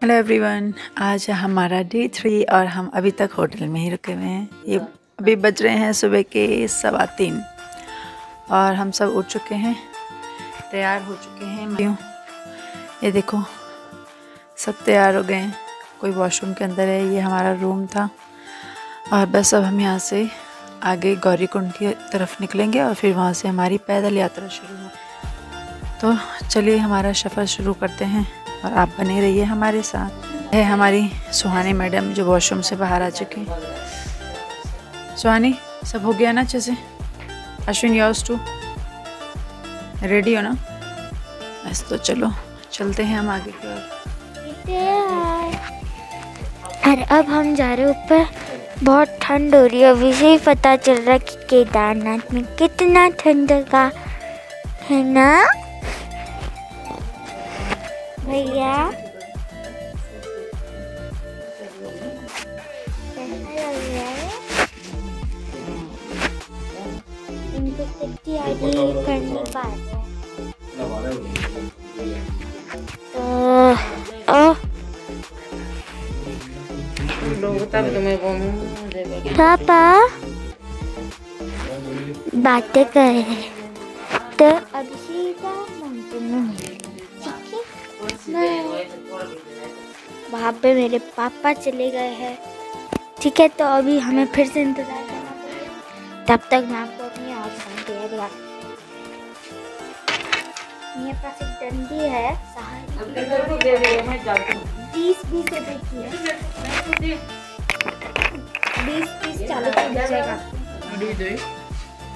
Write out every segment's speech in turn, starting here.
Hello everyone, आज हमारा day 3 और हम अभी तक होटल में ही रुके हुए हैं। ये अभी बज रहे हैं सुबह के 3:15 और हम सब उठ चुके हैं, तैयार हो चुके हैं। ये देखो सब तैयार हो गए हैं, कोई वॉशरूम के अंदर है। ये हमारा रूम था और बस अब हम यहाँ से आगे गौरीकुंड की तरफ निकलेंगे और फिर वहाँ से हमारी पैदल यात्रा शुरू हो। तो चलिए हमारा सफ़र शुरू करते हैं और आप बने रहिए हमारे साथ। है हमारी सुहानी मैडम जो वॉशरूम से बाहर आ चुकी हैं। सुहानी, सब हो गया ना अच्छे से? अश्विन, योर्स टू रेडी हो ना? बस तो चलो चलते हैं हम आगे की ओर। और अब हम जा रहे ऊपर। बहुत ठंड हो रही है, अभी से ही पता चल रहा है कि केदारनाथ में कितना ठंड का है ना भैया। इनको कितनी आगे करने पा रहे पापा बातें कर रहे हैं। तो अभी सीधा माउंटेन में वहाँ पे मेरे पापा चले गए हैं। ठीक है, तो अभी हमें फिर से इंतजार करना पड़ेगा। तब तक मैं आपको अपनी और शांति दिखा। मेरे पास एक डंडी है, 20-20 रुपए की है। 20-20 चालू कर दीजिएगा।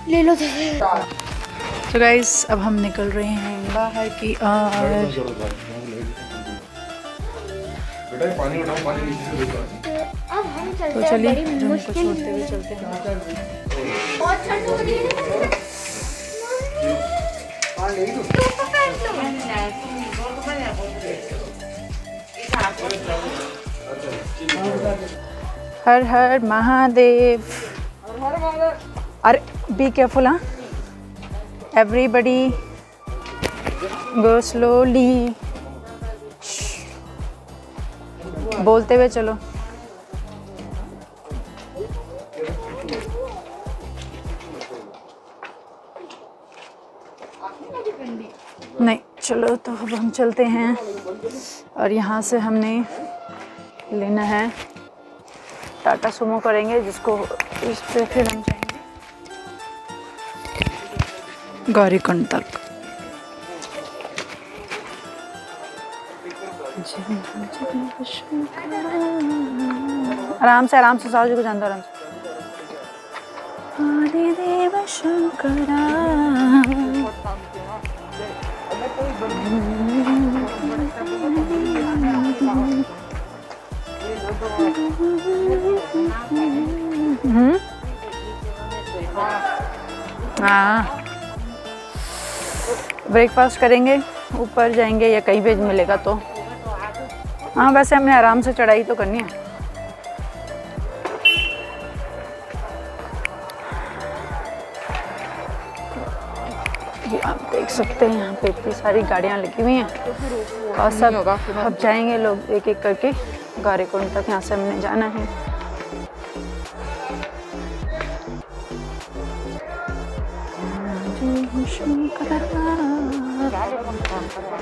ले लो तो गाइस अब हम निकल रहे हैं बाहर की ओर। पानी उठाओ, पानी नीचे से लेकर अब हम चलते तो हैं। चलिए बड़ी रूम को मुश्किल छोड़ते हुए चलते हैं। बहुत ठंड हो रही है। हर हर महादेव। अरे बी केयरफुल, हाँ। Everybody go slowly. बोलते हुए चलो। नहीं, चलो तो अब हम चलते हैं और यहाँ से हमने लेना है टाटा सुमो करेंगे, जिसको इस पे फिर हम जाएंगे गौरीकुंड तक। आराम से साहू जी को जानता, आराम से। आदिदेव शंकरा हाँ, ब्रेकफास्ट करेंगे, ऊपर जाएंगे या कहीं पे मिलेगा तो। हाँ, वैसे हमने आराम से चढ़ाई तो करनी है। ये आप देख सकते हैं यहाँ पे इतनी सारी गाड़ियाँ लगी हुई हैं और सब अब जाएंगे लोग एक एक करके गौरीकुंड तक। यहाँ से हमने जाना है।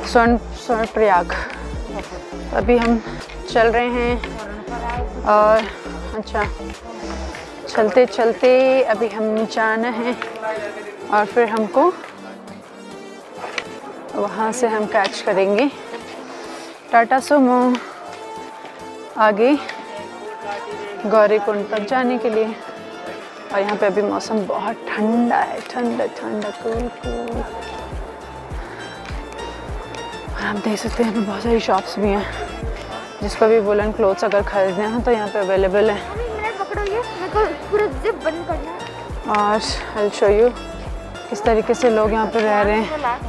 स्वर्ण प्रयाग अभी हम चल रहे हैं और अच्छा चलते चलते अभी हम जाना है और फिर हमको वहाँ से हम कैच करेंगे टाटा सुमो आगे गौरीकुंड तक जाने के लिए। और यहाँ पे अभी मौसम बहुत ठंडा है, ठंडा ठंडा कूल कूल। और आप देख सकते हैं यहाँ पे बहुत सारी शॉप्स भी हैं, जिसको भी वुलन क्लोथ्स अगर खरीदने हैं तो यहाँ पे अवेलेबल है। और आई शो यू किस तरीके से लोग यहाँ पे रह रहे हैं,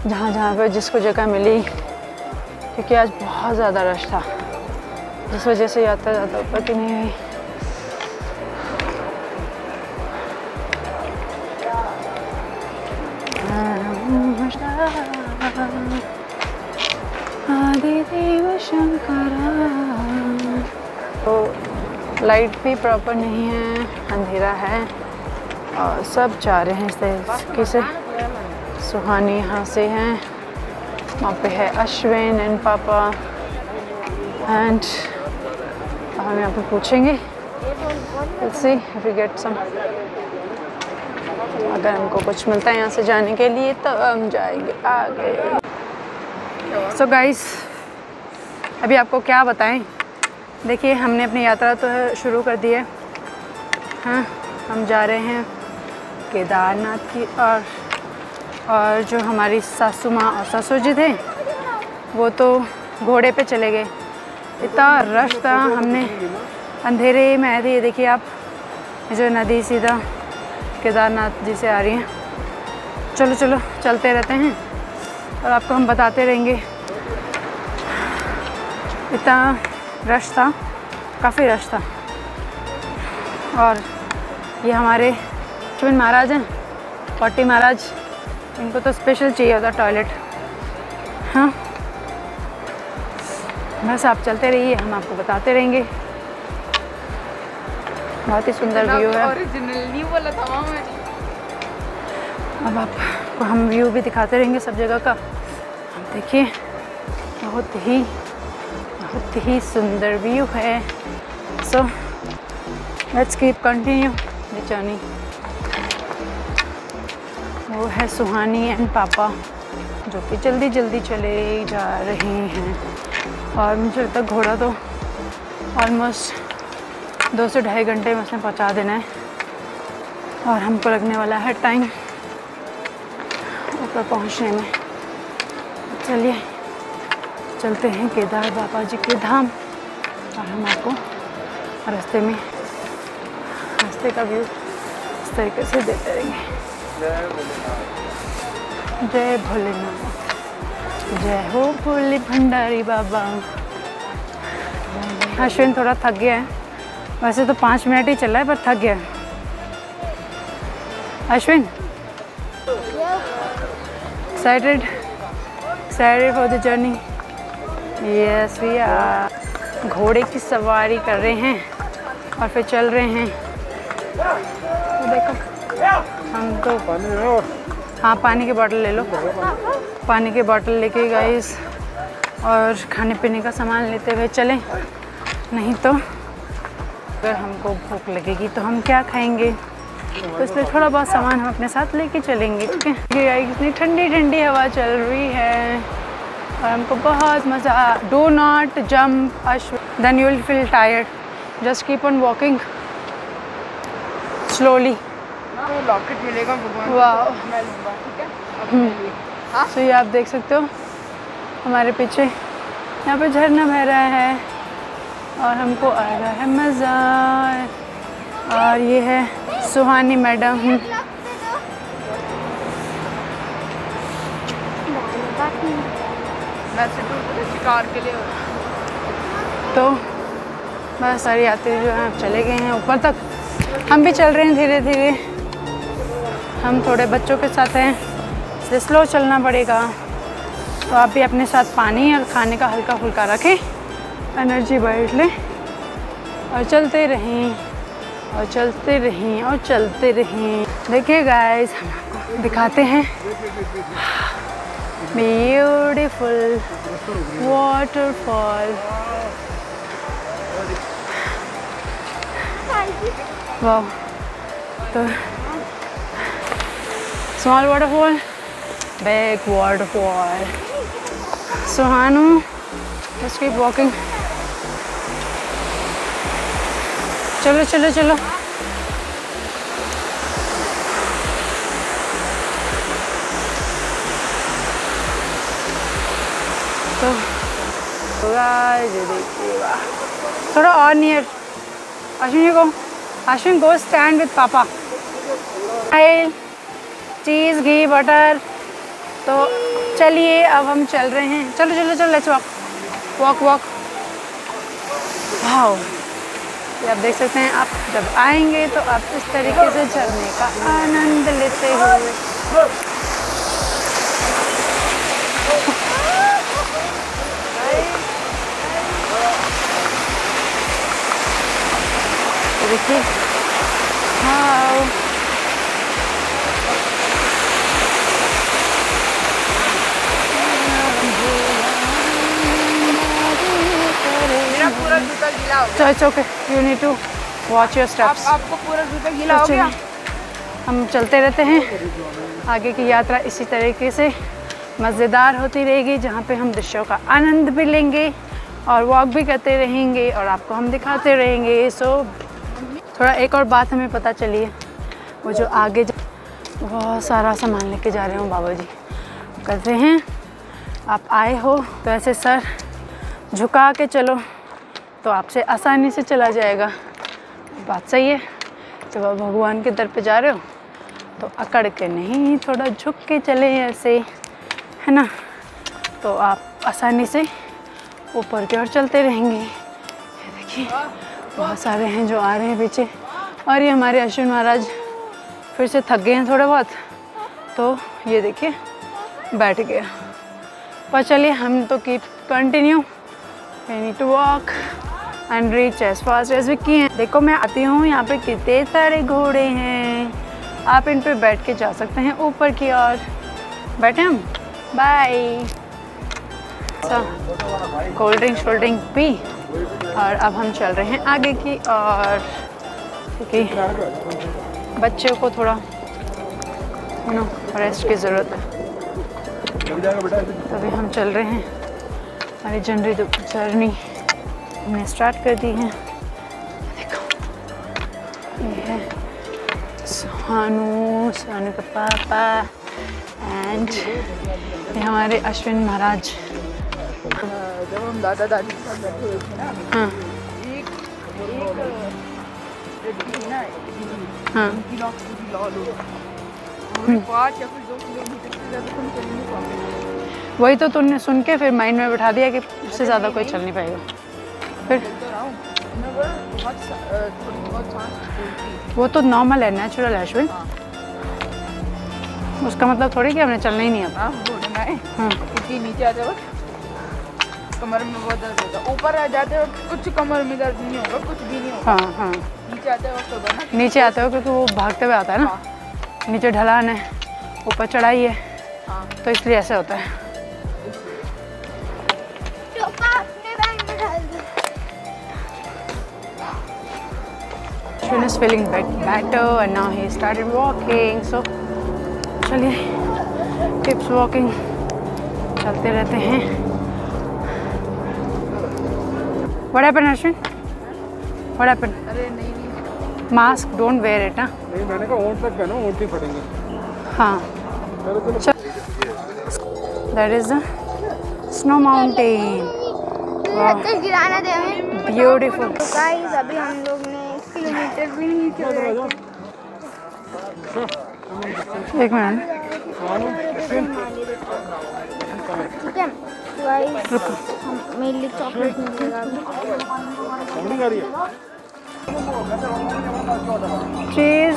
जहाँ पे जिसको जगह मिली, क्योंकि आज बहुत ज़्यादा रश था, जिस वजह से यात्रा ज़्यादा ऊपर की नहीं हुई। आदिदेव शंकरा। तो लाइट भी प्रॉपर नहीं है, अंधेरा है और सब जा रहे हैं किसे। सुहानी यहाँ से हैं, वहाँ पे है अश्विन एंड पापा एंड हम यहाँ पे पूछेंगे Let's see if we get some। अगर हमको कुछ मिलता है यहाँ से जाने के लिए तो हम जाएंगे आगे। So guys, अभी आपको क्या बताएं। देखिए हमने अपनी यात्रा तो शुरू कर दी है। हाँ, हम जा रहे हैं केदारनाथ की और जो हमारी सासू माँ और ससुर जी थे वो तो घोड़े पे चले गए। इतना रश था, हमने अंधेरे में आए थे। ये देखिए आप, जो नदी सीधा केदारनाथ जी से आ रही है। चलो चलो चलते रहते हैं और आपको हम बताते रहेंगे। इतना रश था, काफ़ी रश था। और ये हमारे अश्विन महाराज हैं, पट्टी महाराज, इनको तो स्पेशल चाहिए होता टॉयलेट। हाँ बस आप चलते रहिए, हम आपको बताते रहेंगे। बहुत ही सुंदर व्यू है। ओरिजिनली बोला था मैंने। अब आपको हम व्यू भी दिखाते रहेंगे सब जगह का। हम देखिए बहुत ही सुंदर व्यू है। So let's keep continue the journey. वो है सुहानी एंड पापा जो कि जल्दी जल्दी चले जा रहे हैं। और मुझे लगता है घोड़ा तो ऑलमोस्ट 2 से ढाई घंटे में उसने पहुंचा देना है। और हमको लगने वाला है टाइम ऊपर पहुंचने में। चलिए चलते हैं केदार बाबा जी के धाम और हम आपको रास्ते का व्यू इस तरीके से देते रहेंगे। जय भोलेनाथ, जय हो भोले भंडारी बाबा। अश्विन थोड़ा थक गया है, वैसे तो 5 मिनट ही चला है पर थक गया है। Ashwin excited for the journey? Yes we are. घोड़े की सवारी कर रहे हैं और फिर चल रहे हैं। तो देखो हम तो हाँ पानी की बोतल ले लो, पानी की बोतल लेके गाइस, और खाने पीने का सामान लेते हुए चलें। नहीं तो अगर हमको भूख लगेगी तो हम क्या खाएंगे, तो इसलिए थोड़ा बहुत सामान हम अपने साथ लेके चलेंगे। ठीक है गाइस, इतनी ठंडी ठंडी हवा चल रही है और हमको बहुत मज़ा। Do not jump Ashwin, then you will feel tired, just keep on walking slowly. Locket मिलेगा भगवान, वाह। मैं लूँगा, ठीक है। तो ये आप देख सकते हो हमारे पीछे यहाँ पे झरना बह रहा है और हमको आ रहा है मज़ा। और ये है सुहानी मैडम। शिकार के लिए तो बस सारे यात्री जो हैं चले गए हैं ऊपर तक, हम भी चल रहे हैं धीरे धीरे। हम थोड़े बच्चों के साथ हैं इसलिए स्लो चलना पड़ेगा। तो आप भी अपने साथ पानी और खाने का हल्का फुल्का रखें, एनर्जी बैठ लें और चलते रहें और चलते रहें और चलते रहें। देखिए गाइस, हम आपको दिखाते हैं ब्यूटीफुल वाटरफॉल। वाह, तो small waterfall, big waterfall. Suhanu, let's keep walking। चलो चलो चलो। तो थोड़ा और नियर। अश्विन को, अश्विन गो स्टैंड विद पापा। ऑयल, चीज़, घी, बटर। तो चलिए अब हम चल रहे हैं। चलो चलो चलो, let's walk walk walk. Wow, ये आप देख सकते हैं। आप जब आएंगे तो आप इस तरीके से चलने का आनंद लेते हुए। देखिए। हाँ, मेरा पूरा जूता गीला हो गया। so it's okay, you need to watch your steps। आपको पूरा जूता गीला हो गया। हम चलते रहते हैं, आगे की यात्रा इसी तरीके से मज़ेदार होती रहेगी, जहाँ पे हम दृश्यों का आनंद भी लेंगे और वॉक भी करते रहेंगे और आपको हम दिखाते रहेंगे। सो थोड़ा एक और बात हमें पता चली है, वो जो आगे बहुत सारा सामान लेके जा रहे हो बाबा जी, कहते हैं आप आए हो तो ऐसे सर झुका के चलो तो आपसे आसानी से चला जाएगा। बात सही है, जब आप भगवान के दर पे जा रहे हो तो अकड़ के नहीं, थोड़ा झुक के चले ऐसे, है ना, तो आप आसानी से ऊपर की ओर चलते रहेंगे। ये देखिए बहुत सारे हैं जो आ रहे हैं पीछे, और ये हमारे अश्विन महाराज फिर से थक गए हैं थोड़ा बहुत, तो ये देखिए बैठ गया। पर चलिए हम तो keep continue, we need to walk and reach as fast as we can. देखो मैं आती हूँ, यहाँ पे कितने सारे घोड़े हैं, आप इन पे बैठ के जा सकते हैं ऊपर की ओर। बैठे हम, बाय। कोल्ड ड्रिंक पी और अब हम चल रहे हैं आगे की और, क्योंकि बच्चों को थोड़ा रेस्ट की ज़रूरत है, तभी हम चल रहे हैं। हमारी जर्नी हमने स्टार्ट कर दी है। देखो ये है सोनू का पापा एंड ये हमारे अश्विन महाराज। जब हम दादा दादी के साथ बैठे हुए थे ना, हाँ एक लड़की थी ना, हाँ उनकी नौक पूरी लाल हो गई। हमें 5 या फिर 2 किलोमीटर से ज़्यादा हम चल नहीं पाएंगे। वही तो तुमने सुन के फिर माइंड में बिठा दिया कि उससे ज़्यादा कोई चल नहीं पाएगा। फिर बहुत सांस फूलती। वो तो नॉर्मल है, नेचुरल है अश्विन, उसका मतलब थोड़ी कि हमने चलना ही नहीं आता। हाँ घोड़ना है, हाँ क्योंकि नीचे आते वक्त कमर में बहुत दर्द होता है। ऊपर आ जाते वक्त कुछ कमर में दर्द नहीं होगा, कुछ भी नहीं होगा। हाँ हाँ नीचे आते वक्त होगा ना। नीचे आते हो क्योंकि वो भागते हुए आता है ना, नीचे ढलान है, ऊपर चढ़ाई है, हाँ तो इसलिए ऐसे होता है। Ashwin is feeling better and now he started walking. So चलिए keeps walking, चलते रहते हैं। What happened Ashwin? What happened? अरे नहीं Mask, don't wear it, हाँ? नहीं, मैंने कहा ऊँट तक पहनो, ऊँट ही फटेंगे। हाँ। That is the snow mountain. Wow. गिराना दे हमें। Beautiful. तो गाइस अभी हम लोग ने 1 किलोमीटर भी नहीं चले। एक मिनट, ठीक है गाइस, हम मेरे लिए चॉकलेट मिलेगा। चीज़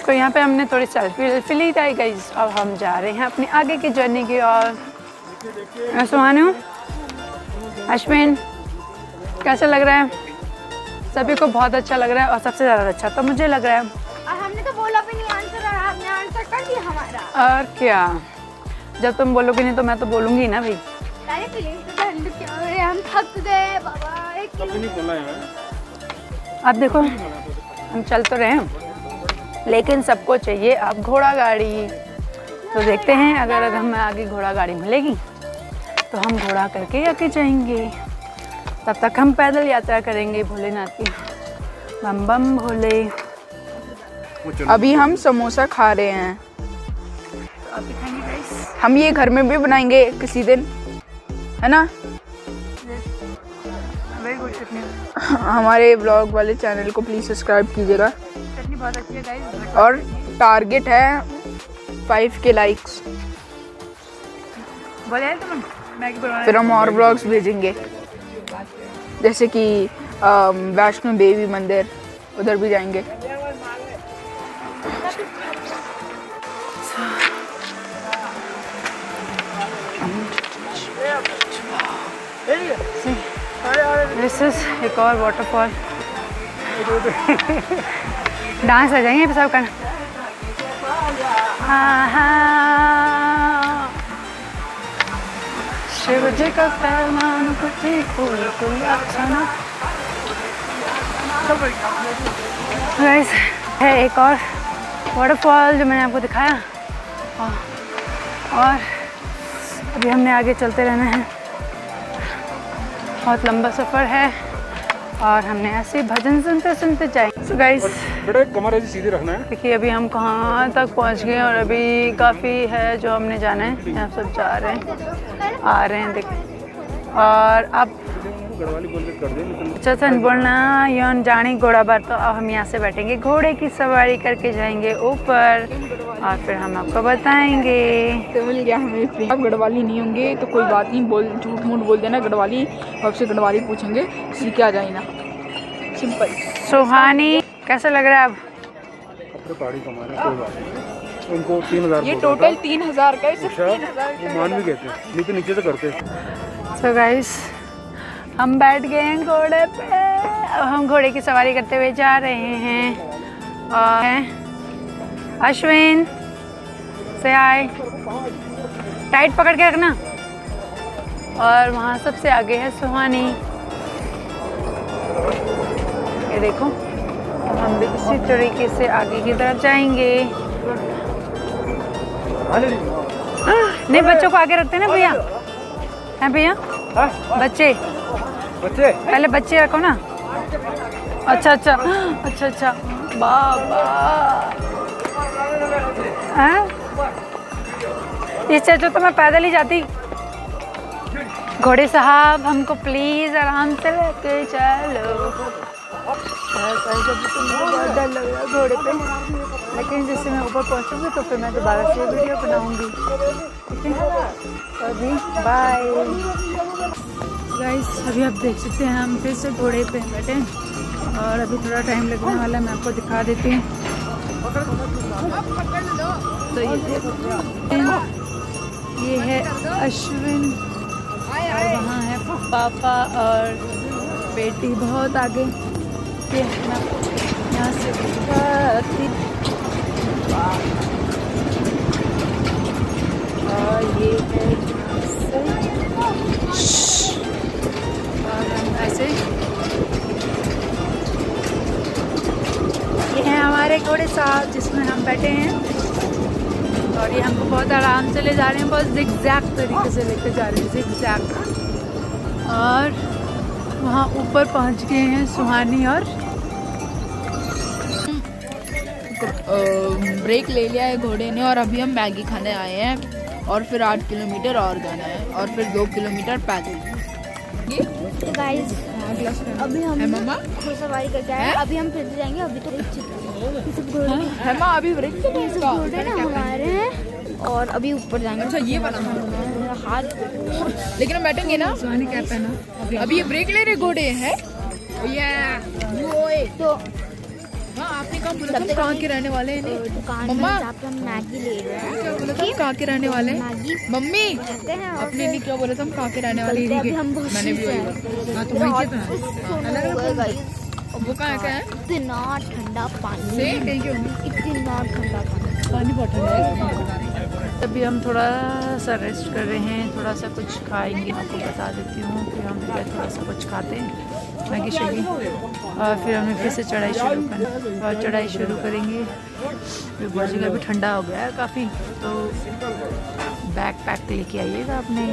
तो यहाँ पे हमने थोड़ी सेल्फी ली थी गाइस। अब हम जा रहे हैं अपनी आगे की जर्नी की और। मैं सुहानू, अश्विन कैसा लग रहा है? सभी को बहुत अच्छा लग रहा है और सबसे ज़्यादा अच्छा तो मुझे लग रहा है। और हमने तो बोला भी नहीं आंसर, और आपने आंसर कर दिया हमारा। और क्या, जब तुम बोलोगे नहीं तो मैं तो बोलूँगी ना भाई। सारे फीलिंग्स तो ठंड क्या हो रहे हैं, हम थक गए बाबा। 1 किलोमीटर अब देखो हम चल तो रहे हैं, लेकिन सबको चाहिए अब घोड़ा गाड़ी। तो देखते हैं अगर हमें आगे घोड़ा गाड़ी मिलेगी तो हम घोड़ा करके आगे जाएंगे, तब तक हम पैदल यात्रा करेंगे भोलेनाथ की। बम बम भोले। अभी हम समोसा खा रहे हैं। तो आप दिखाएंगे गाइस? हम ये घर में भी बनाएंगे किसी दिन, है ना? वेरी गुड चटनी। हमारे ब्लॉग वाले चैनल को प्लीज़ सब्सक्राइब कीजिएगा। चटनी बहुत अच्छी है गाइस। और टारगेट है 5K लाइक्स, बोले तुम मैगी बनवाना। फिर हम और ब्लॉग्स भेजेंगे, जैसे कि वैष्णो देवी मंदिर, उधर भी जाएंगे। दिस इज एक और वाटरफॉल डांस आ जाएंगे सब करना। हाँ हाँ शिव जी का फरमान कुटी फूल कोई अच्छा ना। गाइस है एक और वाटरफॉल जो मैंने आपको दिखाया, और अभी हमने आगे चलते रहना है। बहुत लंबा सफ़र है और हमने ऐसे भजन सुनते सुनते जाएंगे। So guys, बेटा कमर ऐसे सीधे रखना है। देखिए अभी हम कहाँ तक पहुँच गए और अभी काफ़ी है जो हमने जाना है। यहाँ सब जा रहे हैं आ रहे हैं देखिए। और अब गढ़वाली बोल के कर दे। चसन बोलना यौन जानी घोड़ा बार। तो अब हम यहाँ से बैठेंगे, घोड़े की सवारी करके जाएंगे ऊपर और फिर हम आपको बताएंगे। तो मिल गया हमें फ्री। अब गढ़वाली नहीं होंगे तो कोई बात नहीं, बोल झूठ मूठ बोल देना गढ़वाली, आपसे गढ़वाली पूछेंगे, सीख आ जाए ना, सिंपल। सुहानी कैसा लग रहा है अब? अपने पहाड़ी कमा रहे, कोई बात नहीं। उनको 3000 ये टोटल 3000 का है, सिर्फ 3000 वो मान भी कहते हैं, नहीं तो नीचे से करते। सो गाइस हम बैठ गए हैं घोड़े पे। अब हम घोड़े की सवारी करते हुए जा रहे हैं। और अश्विन से आए, टाइट पकड़ के रखना। और वहाँ सबसे आगे है सुहानी, ये देखो। अब हम भी इसी तरीके से आगे की तरफ जाएंगे। नहीं बच्चों को आगे रखते ना भैया, हैं भैया? बच्चे पहले बच्चे रखो ना। अच्छा अच्छा अच्छा अच्छा बाबा इस चर्चो तो मैं पैदल ही जाती। घोड़े साहब हमको प्लीज आराम से लेके चलो। बहुत डर लग रहा है घोड़े पे, लेकिन जैसे मैं ऊपर पहुंचूंगी तो फिर मैं दोबारा से वीडियो बनाऊंगी। ठीक है, अभी बाय गाइस। अभी आप देख सकते हैं हम फिर से घोड़े पे बैठे और अभी थोड़ा टाइम लगने वाला है, मैं आपको दिखा देती हूँ। तो ये है अश्विन और वहाँ है पापा और बेटी बहुत आगे। ये मैं यहाँ से दिखाती और ये है ऐसे। ये है हमारे घोड़े साहब जिसमें हम बैठे हैं और ये हमको बहुत आराम से ले जा रहे हैं, बहुत जिगजैग तरीके से लेकर जा रहे हैं, जिगजैग। और वहाँ ऊपर पहुँच गए हैं सुहानी और ब्रेक ले लिया है घोड़े ने और अभी हम मैगी खाने आए हैं और फिर 8 किलोमीटर और जाना है और फिर 2 किलोमीटर पैदल। तो गाइस अभी हम घोड़सवारी करके आए, अभी हम फिर जाएंगे। अभी तो है माँ अभी ब्रेक घोड़े ना हमारे हैं और अभी ऊपर जाएंगे। अच्छा ये वाला हाथ, लेकिन हम बैठेंगे ना। क्या पहना अभी ये ब्रेक ले रहे घोड़े हैं। तो आपने कहा बोला तुम कहाँ के रहने वाले हैं? दुकान में जहाँ पे हम मैगी ले रहे हैं। क्या बोला था कहाँ के रहने वाले हैं? मम्मी अपने लिए क्या बोला था हम कहाँ के रहने वाले हैं? मैंने भी वही। हाँ तो वही वो कहाँ का है? इतना ठंडा पानी, से कहीं के होंगे, इतना ठंडा पानी बहुत ठंडा है। अभी हम थोड़ा सा रेस्ट कर रहे हैं, थोड़ा सा कुछ खाएंगे। आपको बता देती हूँ कि हम थोड़ा सा कुछ खाते हैं मैगी शेगी और फिर हमें फिर से चढ़ाई शुरू करनी और चढ़ाई शुरू करेंगे। फिर बहुत जगह भी ठंडा हो गया है काफ़ी, तो बैग पैक लेके आइएगा अपने,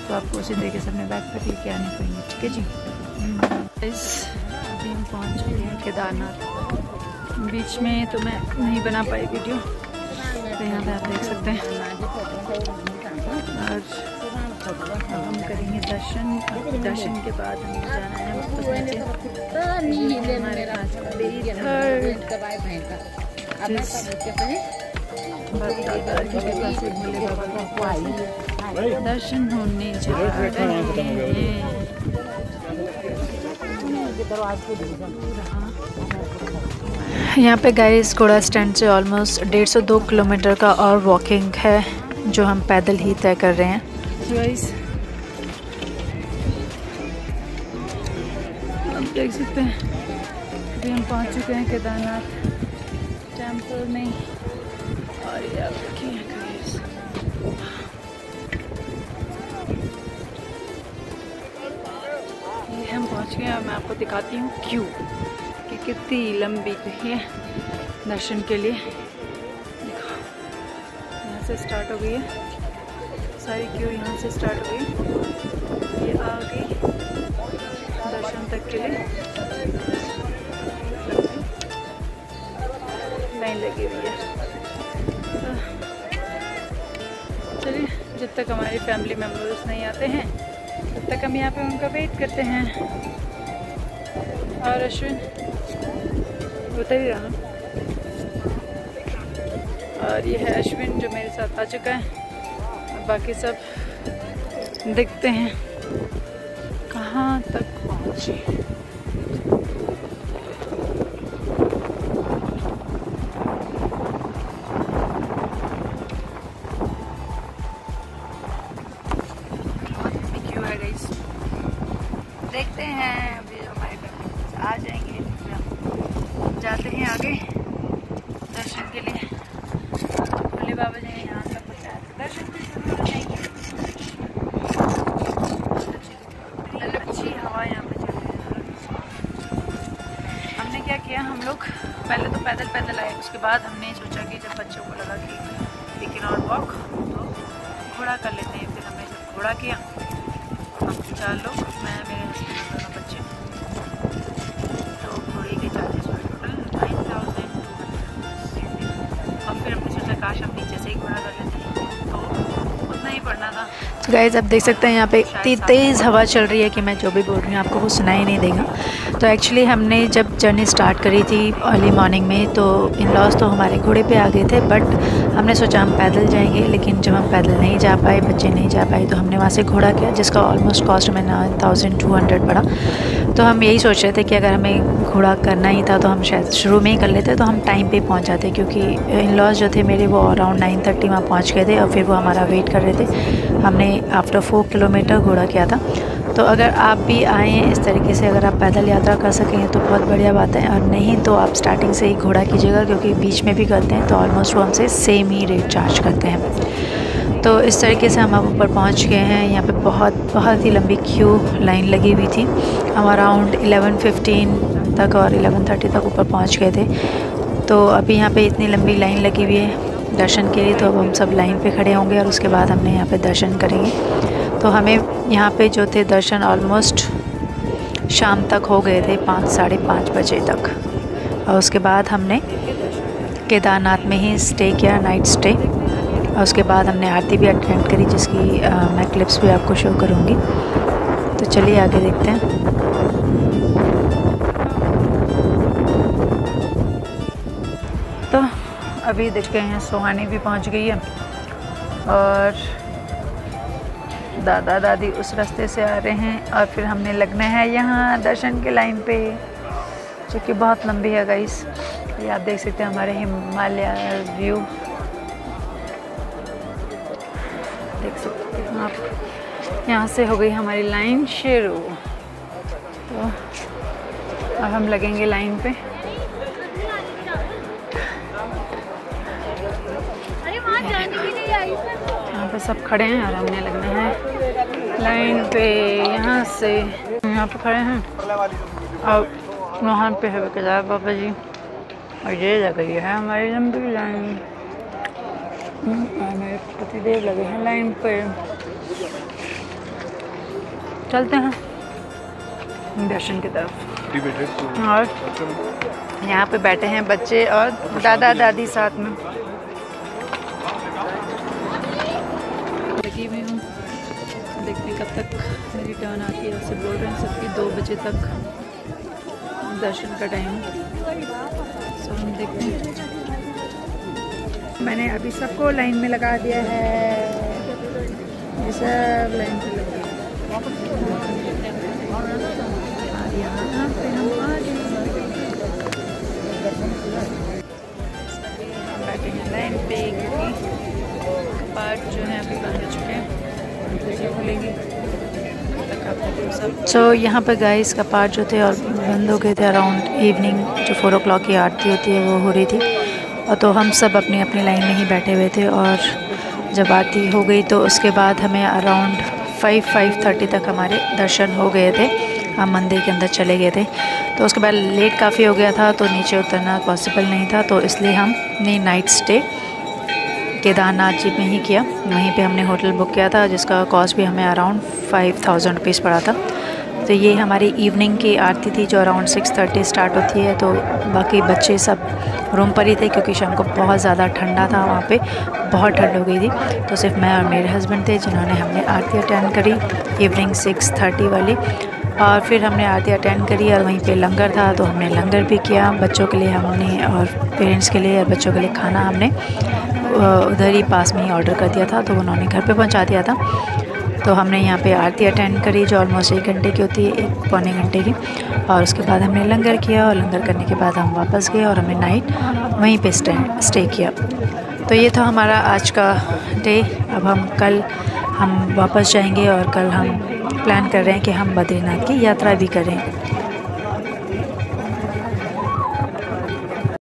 तो आपको उसी तरीके से अपने बैग पैक लेके आने पड़ेंगे। ठीक है जी। अभी हम पहुँच गए हैं केदारनाथ। बीच में तो मैं नहीं बना पाई वीडियो, तो यहाँ पे आप देख सकते हैं। और हम करेंगे दर्शन, दर्शन के बाद हमें जाना है वापस नीचे। हमारे पास भोले बाबा का दर्शन होने जा रहे हैं। यहाँ पे गाइस घोड़ा स्टैंड से ऑलमोस्ट 150-2 किलोमीटर का और वॉकिंग है जो हम पैदल ही तय कर रहे हैं। गाइस आप देख सकते हैं अभी हम पहुंच चुके हैं केदारनाथ टेम्पल में और ये आप देखिए गाइस, ये हम पहुंच गए और मैं आपको दिखाती हूँ क्यों कि कितनी लंबी है दर्शन के लिए। देखो यहाँ से स्टार्ट हो गई है सारी क्यू, यहाँ से स्टार्ट हो गई, ये आ गई दर्शन तक के लिए लाइन लगी हुई है। चलिए जब तक हमारे फैमिली मेम्बर्स नहीं आते हैं तब तक हम यहाँ पे उनका वेट करते हैं। और अश्विन बता ही रहा, और ये है अश्विन जो मेरे साथ आ चुका है। और बाकी सब देखते हैं कहाँ तक पहुँचे। देखते हैं अभी हमारे आ जाएंगे, जाते हैं आगे दर्शन के लिए। भोले बाबा जी ने यहाँ तक पहुँचाया, दर्शन भी जरूर हो जाएंगे। अच्छी हवा यहाँ पे चल रही है। हमने क्या किया, हम लोग पहले तो पैदल आए, उसके बाद हमने सोचा कि जब बच्चों को लगा कि वी कैन नॉट वॉक तो घोड़ा कर लेते हैं। फिर हमने जब घोड़ा किया, हम 4 लोग, मैं, मेरे हस्बैंड, दोनों बच्चे, तो घोड़े के चार्जेस हुए टोटल 9,200। और फिर हमने सोचा काश हम नीचे से ही घोड़ा कर लेते हैं, तो उतना ही पड़ना था। तो गाइस आप देख सकते हैं यहाँ पे इतनी तेज़ हवा चल रही है कि मैं जो भी बोल रही हूँ आपको वो सुनाई नहीं देगा। तो एक्चुअली हमने जब जर्नी स्टार्ट करी थी अर्ली मॉर्निंग में, तो इन लॉज तो हमारे घोड़े पे आ गए थे, बट हमने सोचा हम पैदल जाएंगे। लेकिन जब हम पैदल नहीं जा पाए, बच्चे नहीं जा पाए, तो हमने वहाँ से घोड़ा किया, जिसका ऑलमोस्ट कॉस्ट हमें 9,200 पड़ा। तो हम यही सोच रहे थे कि अगर हमें घोड़ा करना ही था तो हम शायद शुरू में ही कर लेते, तो हम टाइम पे पहुंच जाते, क्योंकि इन लॉज जो थे मेरे वो अराउंड 9:30 वहाँ पहुंच गए थे और फिर वो हमारा वेट कर रहे थे। हमने आफ्टर 4 किलोमीटर घोड़ा किया था। तो अगर आप भी आएँ इस तरीके से, अगर आप पैदल यात्रा कर सकें तो बहुत बढ़िया बात है, और नहीं तो आप स्टार्टिंग से ही घोड़ा कीजिएगा, क्योंकि बीच में भी करते हैं तो ऑलमोस्ट वो हमसे सेम ही रेट चार्ज करते हैं। तो इस तरीके से हम अब ऊपर पहुंच गए हैं। यहाँ पे बहुत ही लंबी क्यू लाइन लगी हुई थी। हम अराउंड 11:15 तक और 11:30 तक ऊपर पहुंच गए थे। तो अभी यहाँ पे इतनी लंबी लाइन लगी हुई है दर्शन के लिए, तो अब हम सब लाइन पे खड़े होंगे और उसके बाद हमने यहाँ पे दर्शन करेंगे। तो हमें यहाँ पे जो थे दर्शन ऑलमोस्ट शाम तक हो गए थे, 5 साढ़े 5 बजे तक। और उसके बाद हमने केदारनाथ में ही स्टे किया, नाइट स्टे। और उसके बाद हमने आरती भी अटेंड करी, जिसकी मैं क्लिप्स भी आपको शो करूँगी। तो चलिए आगे देखते हैं। तो अभी देखते हैं सुहानी भी पहुंच गई है और दादा दादी उस रास्ते से आ रहे हैं, और फिर हमने लगना है यहाँ दर्शन के लाइन पे, जो कि बहुत लंबी है गाइस। ये आप देख सकते हैं हमारे हिमालय व्यू देख सकते हैं आप। यहाँ से हो गई हमारी लाइन शुरू, तो अब हम लगेंगे लाइन पे। यहाँ पे सब खड़े हैं और हमने लगना है लाइन पे। यहाँ से यहाँ पे खड़े हैं और वहाँ पे है केदार बाबा जी, और ये लगी है हमारी लंबी लाइन। मेरे पतिदेव लगे हैं लाइन पे। चलते हैं दर्शन की तरफ। और यहाँ पे बैठे हैं बच्चे और दादा दादी साथ में। लगी हुई हूँ, देखते कब तक मेरी टर्न आती है। उससे बोल रहे हैं सबकी 2 बजे तक दर्शन का टाइम, सो हम देखते हैं। मैंने अभी सबको लाइन में लगा दिया है, ये सब लाइन पे लगे। यहाँ पे हम आ गए, बैठे हैं लाइन पे, क्योंकि कपाट जो है अभी बंद हो चुके हैं, खुलेंगे तब तक आप वीडियो सो यहाँ पर गाइस का पार्ट जो थे और बंद हो गए थे। अराउंड इवनिंग जो 4 o'clock की आरती होती है वो हो रही थी, और तो हम सब अपनी अपनी लाइन में ही बैठे हुए थे। और जब आरती हो गई तो उसके बाद हमें अराउंड 5:30 तक हमारे दर्शन हो गए थे। हम मंदिर के अंदर चले गए थे, तो उसके बाद लेट काफ़ी हो गया था तो नीचे उतरना पॉसिबल नहीं था, तो इसलिए हमने नाइट स्टे केदारनाथ जी में ही किया। वहीं पे हमने होटल बुक किया था जिसका कॉस्ट भी हमें अराउंड 5000 रुपीज़ पड़ा था। तो ये हमारी इवनिंग की आरती थी जो अराउंड 6:30 स्टार्ट होती है। तो बाकी बच्चे सब रूम पर ही थे क्योंकि शाम को बहुत ज़्यादा ठंडा था, वहाँ पे बहुत ठंड हो गई थी। तो सिर्फ मैं और मेरे हस्बैंड थे जिन्होंने हमने आरती अटेंड करी इवनिंग 6:30 वाली। और फिर हमने आरती अटेंड करी और वहीं पे लंगर था तो हमने लंगर भी किया बच्चों के लिए हमने, और पेरेंट्स के लिए और बच्चों के लिए खाना हमने उधर ही पास में ही ऑर्डर कर दिया था, तो उन्होंने घर पे पहुंचा दिया था। तो हमने यहाँ पे आरती अटेंड करी जो ऑलमोस्ट 1 घंटे की होती है, 1 पौने घंटे की। और उसके बाद हमने लंगर किया, और लंगर करने के बाद हम वापस गए और हमने नाइट वहीं पे स्टे किया। तो ये था हमारा आज का डे। अब हम वापस जाएंगे और कल हम प्लान कर रहे हैं कि हम बद्रीनाथ की यात्रा भी करें।